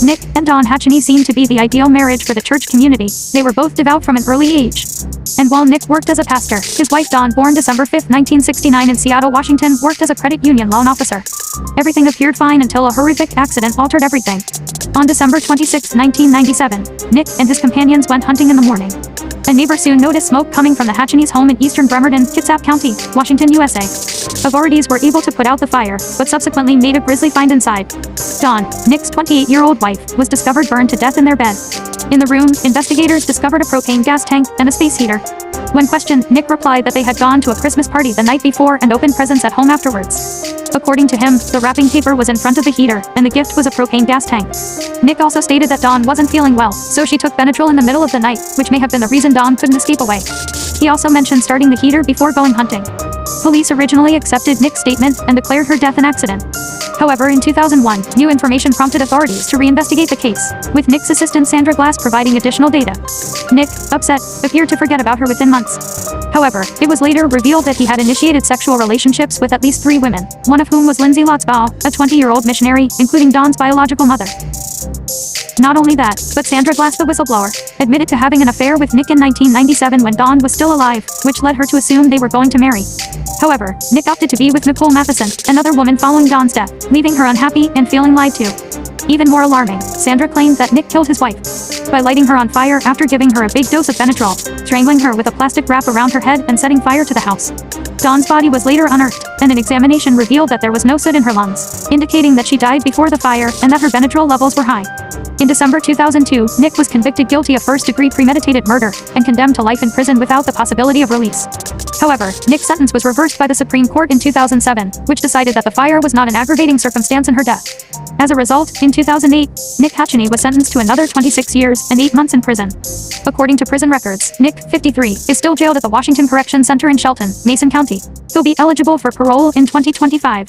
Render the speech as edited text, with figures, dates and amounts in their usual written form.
Nick and Dawn Hatcheney seemed to be the ideal marriage for the church community. They were both devout from an early age. And while Nick worked as a pastor, his wife Dawn, born December 5, 1969 in Seattle, Washington, worked as a credit union loan officer. Everything appeared fine until a horrific accident altered everything. On December 26, 1997, Nick and his companions went hunting in the morning. A neighbor soon noticed smoke coming from the Hatcheneys' home in eastern Bremerton, Kitsap County, Washington, USA. Authorities were able to put out the fire, but subsequently made a grisly find inside. Dawn, Nick's 28-year-old wife, was discovered burned to death in their bed. In the room, investigators discovered a propane gas tank and a space heater. When questioned, Nick replied that they had gone to a Christmas party the night before and opened presents at home afterwards. According to him, the wrapping paper was in front of the heater, and the gift was a propane gas tank. Nick also stated that Dawn wasn't feeling well, so she took Benadryl in the middle of the night, which may have been the reason Dawn couldn't escape away. He also mentioned starting the heater before going hunting. Police originally accepted Nick's statement and declared her death an accident. However, in 2001, new information prompted authorities to reinvestigate the case, with Nick's assistant Sandra Glass providing additional data. Nick, upset, appeared to forget about her within months. However, it was later revealed that he had initiated sexual relationships with at least 3 women, one of whom was Lindsay Lotzbaugh, a 20-year-old missionary, including Dawn's biological mother. Not only that, but Sandra Glass, the whistleblower, admitted to having an affair with Nick in 1997 when Dawn was still alive, which led her to assume they were going to marry. However, Nick opted to be with Nicole Matheson, another woman following Dawn's death, leaving her unhappy and feeling lied to. Even more alarming, Sandra claimed that Nick killed his wife by lighting her on fire after giving her a big dose of Benadryl, strangling her with a plastic wrap around her head and setting fire to the house. Dawn's body was later unearthed, and an examination revealed that there was no soot in her lungs, indicating that she died before the fire and that her Benadryl levels were high. In December 2002, Nick was convicted guilty of first-degree premeditated murder and condemned to life in prison without the possibility of release. However, Nick's sentence was reversed by the Supreme Court in 2007, which decided that the fire was not an aggravating circumstance in her death. As a result, in 2008, Nick Hatcheney was sentenced to another 26 years and 8 months in prison. According to prison records, Nick, 53, is still jailed at the Washington Correction Center in Shelton, Mason County. He'll be eligible for parole in 2025.